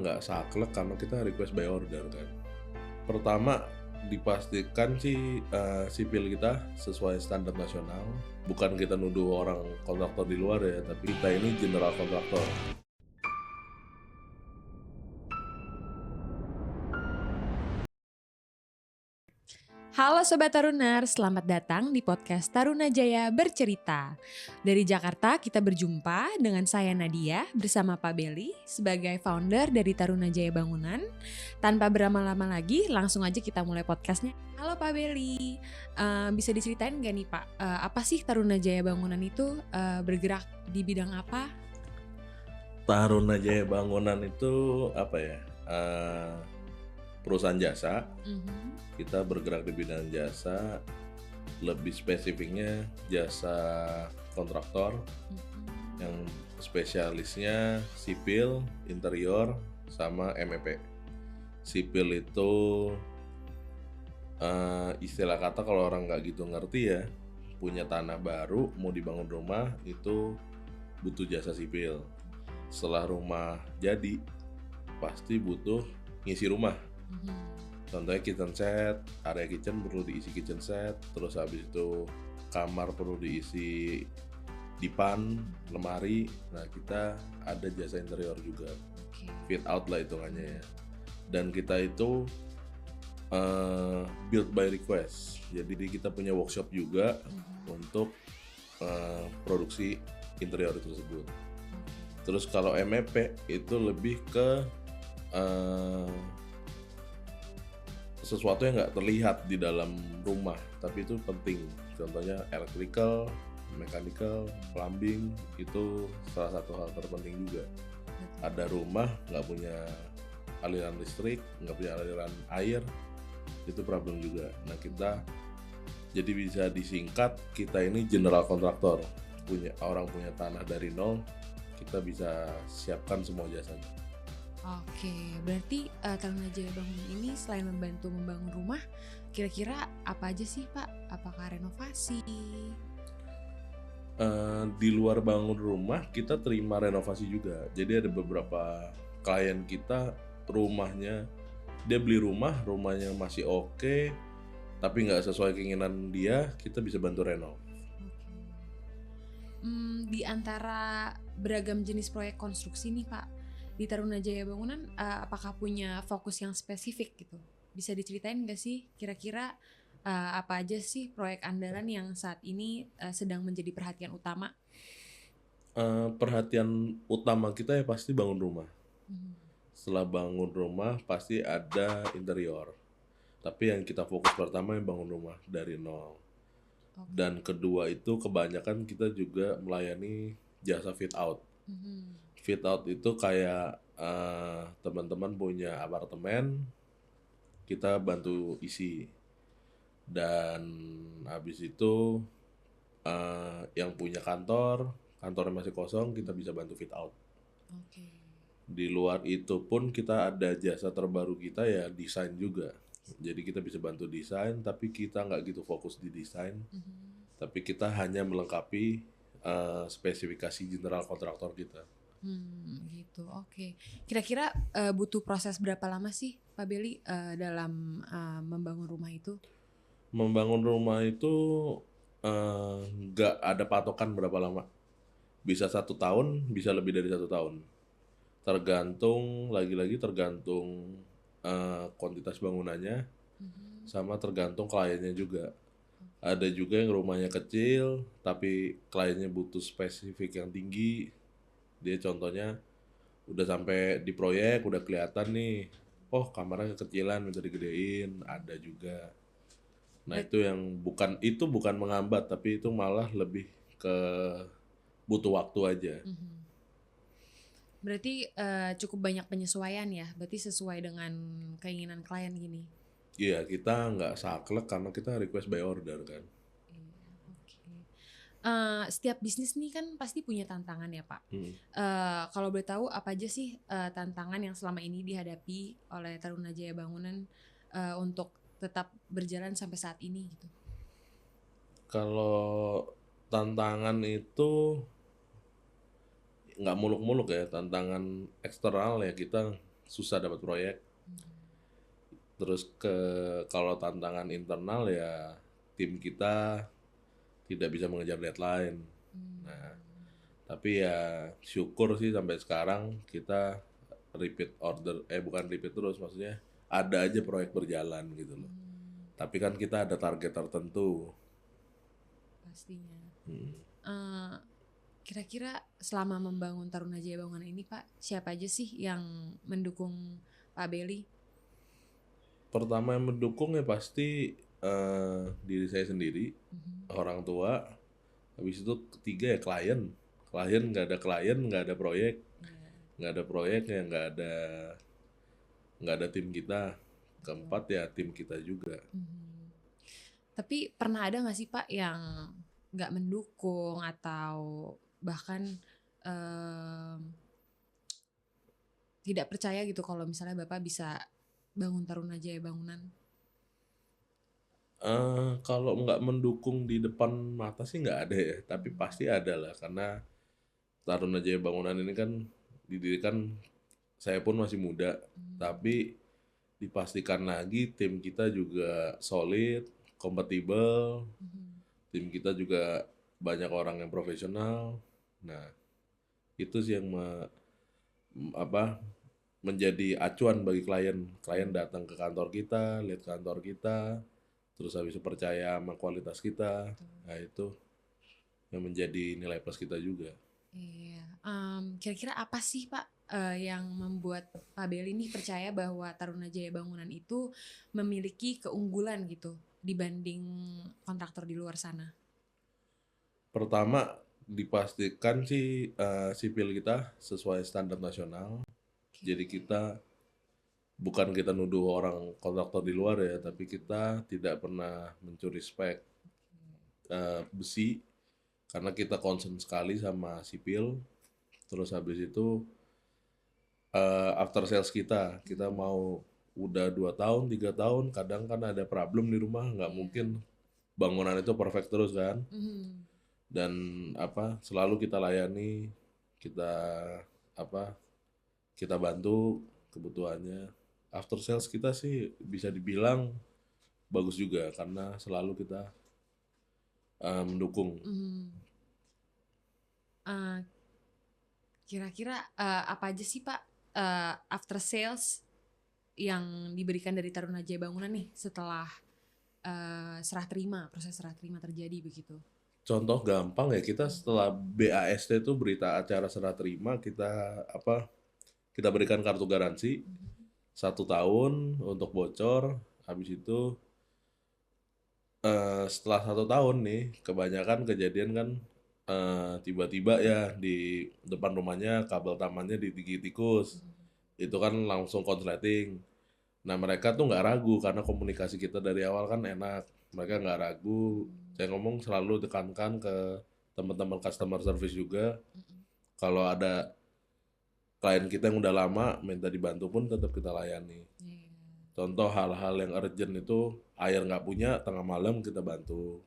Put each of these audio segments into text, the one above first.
nggak saklek karena kita request by order kan. Pertama, dipastikan sih, sipil kita sesuai standar nasional. Bukan kita nuduh orang kontraktor di luar ya, tapi kita ini general kontraktor. Halo Sobat Taruner, selamat datang di podcast Taruna Jaya Bercerita. Dari Jakarta kita berjumpa dengan saya Nadia bersama Pak Belly sebagai founder dari Taruna Jaya Bangunan. Tanpa berlama-lama lagi, langsung aja kita mulai podcastnya. Halo Pak Belly, bisa diceritain gak nih Pak, apa sih Taruna Jaya Bangunan itu, bergerak di bidang apa? Taruna Jaya Bangunan itu apa ya, perusahaan jasa. Kita bergerak di bidang jasa, lebih spesifiknya jasa kontraktor yang spesialisnya sipil, interior, sama MEP. Sipil itu istilah kata kalau orang nggak gitu ngerti ya, punya tanah baru mau dibangun rumah itu butuh jasa sipil. Setelah rumah jadi pasti butuh ngisi rumah. Contohnya kitchen set, area kitchen perlu diisi kitchen set, terus habis itu kamar perlu diisi dipan, lemari. Nah kita ada jasa interior juga, fit out lah hitungannya ya. Dan kita itu build by request, jadi kita punya workshop juga untuk produksi interior tersebut. Terus kalau MEP itu lebih ke sesuatu yang nggak terlihat di dalam rumah, tapi itu penting. Contohnya electrical, mechanical, plumbing, itu salah satu hal terpenting juga. Ada rumah nggak punya aliran listrik, nggak punya aliran air, itu problem juga. Nah kita, jadi bisa disingkat, kita ini general kontraktor. Punya tanah dari nol, kita bisa siapkan semua jasanya. Oke, berarti Taruna Jaya Bangunan ini selain membantu membangun rumah, kira-kira apa aja sih Pak? Apakah renovasi? Di luar bangun rumah, kita terima renovasi juga. Jadi ada beberapa klien kita, rumahnya, dia beli rumahnya masih oke, tapi nggak sesuai keinginan dia, kita bisa bantu renov. Di antara beragam jenis proyek konstruksi nih Pak, di Taruna Jaya Bangunan apakah punya fokus yang spesifik gitu? Bisa diceritain nggak sih kira-kira apa aja sih proyek andalan yang saat ini sedang menjadi perhatian utama? Perhatian utama kita ya pasti bangun rumah. Setelah bangun rumah pasti ada interior. Tapi yang kita fokus pertama yang bangun rumah dari nol. Dan kedua itu kebanyakan kita juga melayani jasa fit out. Fit out itu kayak teman-teman punya apartemen, kita bantu isi. Dan habis itu yang punya kantornya masih kosong, kita bisa bantu fit out. Di luar itu pun kita ada jasa terbaru kita ya, desain juga. Jadi kita bisa bantu desain, tapi kita nggak gitu fokus di desain. Tapi kita hanya melengkapi spesifikasi general kontraktor kita. Gitu, oke. Kira-kira butuh proses berapa lama sih Pak Belly dalam membangun rumah itu? Membangun rumah itu nggak ada patokan berapa lama. Bisa 1 tahun, bisa lebih dari 1 tahun. Tergantung, lagi-lagi tergantung kuantitas bangunannya, sama tergantung kliennya juga. Ada juga yang rumahnya kecil, tapi kliennya butuh spesifik yang tinggi. Dia contohnya udah sampai di proyek, udah kelihatan nih, oh kamarnya kekecilan, minta digedein, ada juga. Nah itu yang bukan menghambat, tapi itu malah lebih ke butuh waktu aja. Berarti cukup banyak penyesuaian ya, berarti sesuai dengan keinginan klien gini. Iya, kita nggak saklek karena kita request by order kan. Setiap bisnis nih kan pasti punya tantangan ya Pak. Kalau boleh tahu apa aja sih tantangan yang selama ini dihadapi oleh Taruna Jaya Bangunan untuk tetap berjalan sampai saat ini gitu? Kalau tantangan itu nggak muluk-muluk ya, tantangan eksternal ya kita susah dapat proyek. Terus kalau tantangan internal ya tim kita tidak bisa mengejar deadline. Nah, tapi ya syukur sih sampai sekarang kita repeat order, bukan repeat terus, maksudnya ada aja proyek berjalan gitu loh. Tapi kan kita ada target tertentu. Pastinya. Kira-kira selama membangun Taruna Jaya Bangunan ini Pak, siapa aja sih yang mendukung Pak Belly? Pertama yang mendukung ya pasti diri saya sendiri, orang tua. Habis itu ketiga ya klien. Nggak ada klien, nggak ada proyek. Nggak ada proyek ya nggak ada tim kita. Keempat ya tim kita juga. Tapi pernah ada nggak sih Pak yang nggak mendukung atau bahkan tidak percaya gitu kalau misalnya Bapak bisa bangun Taruna Jaya Bangunan? Kalau nggak mendukung di depan mata sih nggak ada ya, tapi pasti ada lah karena Taruna Jaya Bangunan ini kan didirikan saya pun masih muda, tapi dipastikan lagi tim kita juga solid, kompatibel, tim kita juga banyak orang yang profesional. Nah, itu sih yang menjadi acuan bagi klien. Klien datang ke kantor kita, lihat kantor kita, terus habis itu percaya sama kualitas kita. Nah, itu yang menjadi nilai plus kita juga. Iya. Kira-kira apa sih Pak yang membuat Pak Belly ini percaya bahwa Taruna Jaya Bangunan itu memiliki keunggulan gitu dibanding kontraktor di luar sana? Pertama, dipastikan sih sipil kita sesuai standar nasional. Jadi bukan kita nuduh orang kontraktor di luar ya, tapi kita tidak pernah mencuri spek besi karena kita concern sekali sama sipil. Terus habis itu after sales kita mau udah 2 tahun 3 tahun kadang kan ada problem di rumah, nggak mungkin bangunan itu perfect terus kan. Dan selalu kita layani, kita kita bantu kebutuhannya. After sales kita sih bisa dibilang bagus juga karena selalu kita mendukung. Kira-kira apa aja sih Pak after sales yang diberikan dari Taruna Jaya Bangunan nih setelah proses serah terima terjadi begitu? Contoh gampang ya, kita setelah BAST itu berita acara serah terima, kita berikan kartu garansi 1 tahun untuk bocor. Habis itu setelah 1 tahun nih, kebanyakan kejadian kan tiba-tiba ya di depan rumahnya kabel tamannya digigit tikus. Itu kan langsung konsleting. Nah, mereka tuh nggak ragu karena komunikasi kita dari awal kan enak. Mereka nggak ragu. Saya ngomong selalu tekankan ke teman-teman customer service juga. Kalau ada klien kita yang udah lama minta dibantu pun tetap kita layani. Contoh hal-hal yang urgent itu air nggak punya tengah malam kita bantu.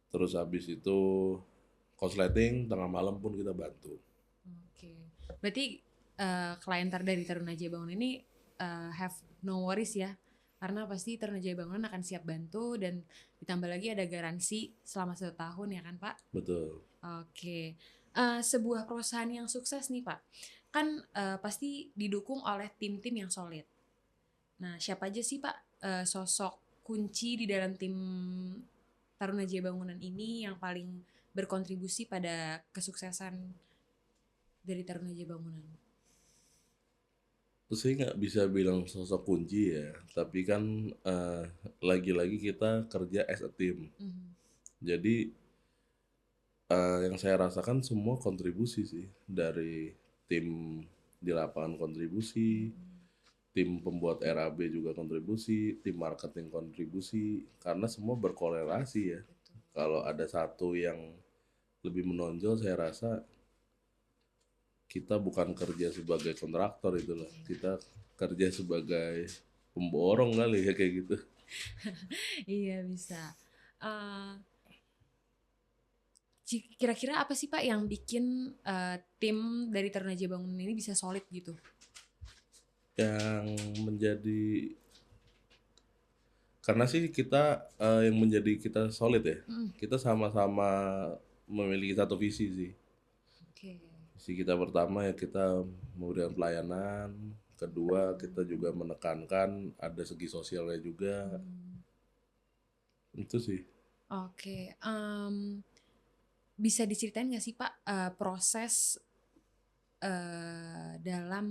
Terus habis itu konsleting tengah malam pun kita bantu. Oke. Berarti klien dari Taruna Jaya Bangunan ini have no worries ya, karena pasti Taruna Jaya Bangunan akan siap bantu dan ditambah lagi ada garansi selama 1 tahun ya kan Pak? Betul. Oke. Sebuah perusahaan yang sukses nih Pak, kan pasti didukung oleh tim-tim yang solid. Nah, siapa aja sih Pak sosok kunci di dalam tim Taruna Jaya Bangunan ini yang paling berkontribusi pada kesuksesan dari Taruna Jaya Bangunan? Terus saya nggak bisa bilang sosok kunci ya, tapi kan lagi-lagi kita kerja as a team. Jadi yang saya rasakan semua kontribusi sih, dari tim di lapangan kontribusi, tim pembuat RAB juga kontribusi, tim marketing kontribusi, karena semua berkorelasi ya. Kalau ada satu yang lebih menonjol, saya rasa kita bukan kerja sebagai kontraktor itu loh, kita kerja sebagai pemborong kali ya kayak gitu. Iya bisa. Kira-kira apa sih Pak yang bikin tim dari Taruna Jaya Bangunan ini bisa solid gitu? Yang menjadi karena sih kita yang menjadi kita solid ya. Kita sama-sama memiliki satu visi sih. Oke. Visi kita pertama ya kita memberikan pelayanan, kedua kita juga menekankan ada segi sosialnya juga. Itu sih. Oke, bisa diceritain nggak sih Pak proses dalam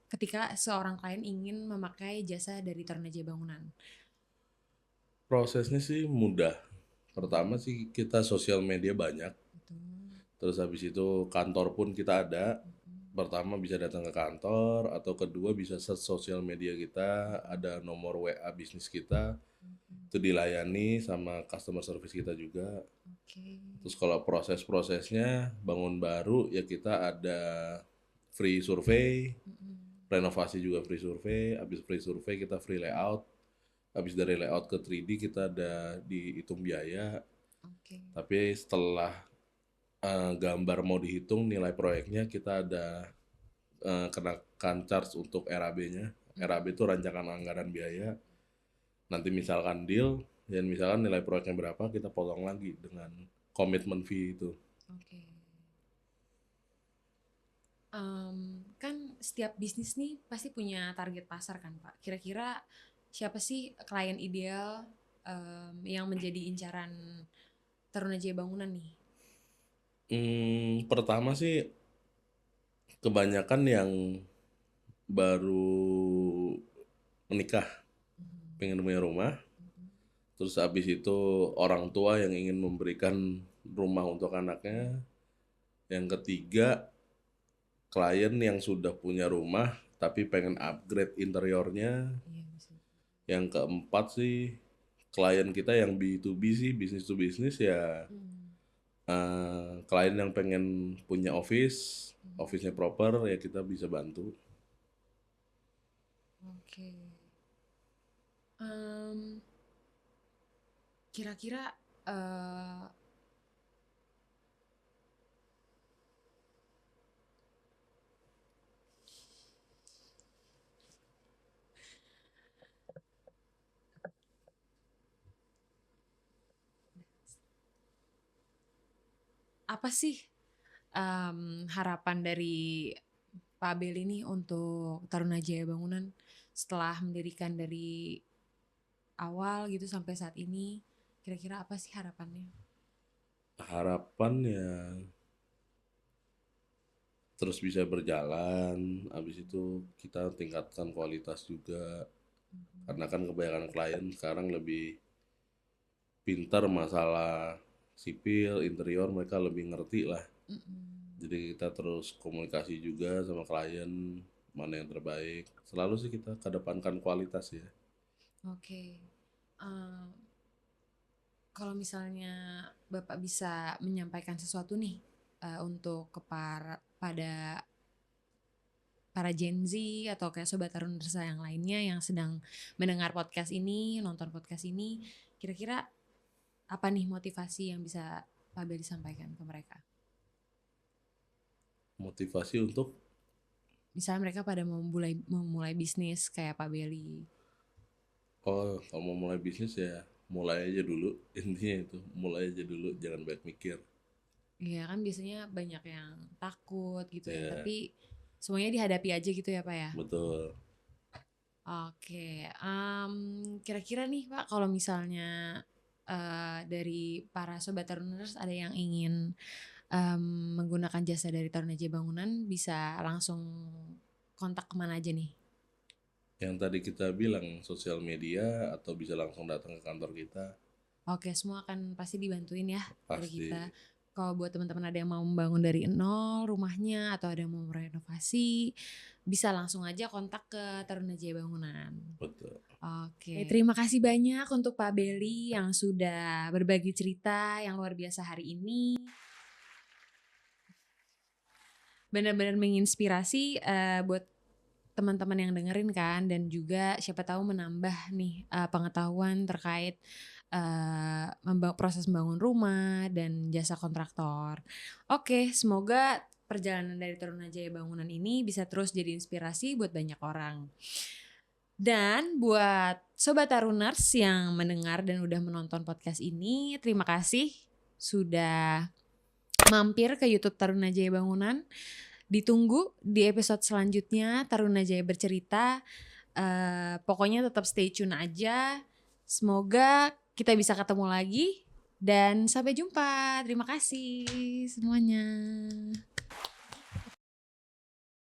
ketika seorang klien ingin memakai jasa dari Taruna Jaya Bangunan? Prosesnya sih mudah. Pertama sih kita sosial media banyak. Betul. Terus habis itu kantor pun kita ada. Pertama bisa datang ke kantor, atau kedua bisa search sosial media kita, ada nomor WA bisnis kita, itu dilayani sama customer service kita juga. Oke. Terus kalau proses-prosesnya bangun baru ya kita ada free survei, renovasi juga free survei, habis free survei kita free layout, habis dari layout ke 3D kita ada dihitung biaya, Oke. tapi setelah gambar mau dihitung nilai proyeknya kita ada kenakan charge untuk RAB-nya. RAB itu rancangan anggaran biaya. Nanti misalkan deal, dan misalkan nilai proyeknya berapa, kita potong lagi dengan komitmen fee itu. Oke. Kan setiap bisnis nih pasti punya target pasar kan Pak. Kira-kira siapa sih klien ideal yang menjadi incaran Taruna Jaya Bangunan nih? Pertama sih kebanyakan yang baru menikah, pengen punya rumah. Terus habis itu orang tua yang ingin memberikan rumah untuk anaknya. Yang ketiga, klien yang sudah punya rumah tapi pengen upgrade interiornya. Iya, bisa. Yang keempat sih klien kita yang B2B sih, business to business ya. Klien yang pengen punya office-nya proper ya kita bisa bantu. Oke. Kira-kira apa sih harapan dari Pak Abel ini untuk Taruna Jaya Bangunan setelah mendirikan dari awal gitu sampai saat ini? Kira-kira apa sih harapannya? Harapan ya terus bisa berjalan, habis itu kita tingkatkan kualitas juga. Karena kan kebanyakan klien sekarang lebih pintar masalah sipil, interior, mereka lebih ngerti lah. Jadi kita terus komunikasi juga sama klien, mana yang terbaik. Selalu sih kita kedepankan kualitas ya. Oke. Em, Kalau misalnya Bapak bisa menyampaikan sesuatu nih untuk pada para Gen Z atau kayak Sobat Tarundersa yang lainnya yang sedang mendengar podcast ini, nonton podcast ini, kira-kira apa nih motivasi yang bisa Pak Abel disampaikan ke mereka? Motivasi untuk Misalnya mereka pada memulai bisnis kayak Pak Beli. kalau mau mulai bisnis ya mulai aja dulu. Intinya itu, mulai aja dulu, jangan banyak mikir. Iya kan biasanya banyak yang takut gitu ya, Ya, tapi semuanya dihadapi aja gitu ya Pak ya. betul. Oke, kira-kira nih Pak, kalau misalnya dari para Sobat Taruners ada yang ingin menggunakan jasa dari Taruna Jaya Bangunan, bisa langsung kontak kemana aja nih? Yang tadi kita bilang sosial media atau bisa langsung datang ke kantor kita, Oke, semua akan pasti dibantuin ya dari pasti. kita. Kalau buat teman-teman ada yang mau membangun dari nol rumahnya atau ada yang mau merenovasi, bisa langsung aja kontak ke Taruna Jaya Bangunan. Betul. Oke, terima kasih banyak untuk Pak Beli yang sudah berbagi cerita yang luar biasa hari ini. Benar-benar menginspirasi buat teman-teman yang dengerin kan, dan juga siapa tahu menambah nih pengetahuan terkait proses membangun rumah dan jasa kontraktor. Oke, semoga perjalanan dari Tarunajaya Bangunan ini bisa terus jadi inspirasi buat banyak orang. Dan buat Sobat Taruners yang mendengar dan udah menonton podcast ini, terima kasih sudah mampir ke YouTube Tarunajaya Bangunan. Ditunggu di episode selanjutnya Tarunajaya Bercerita. Pokoknya tetap stay tune aja. Semoga kita bisa ketemu lagi. Dan sampai jumpa. Terima kasih semuanya.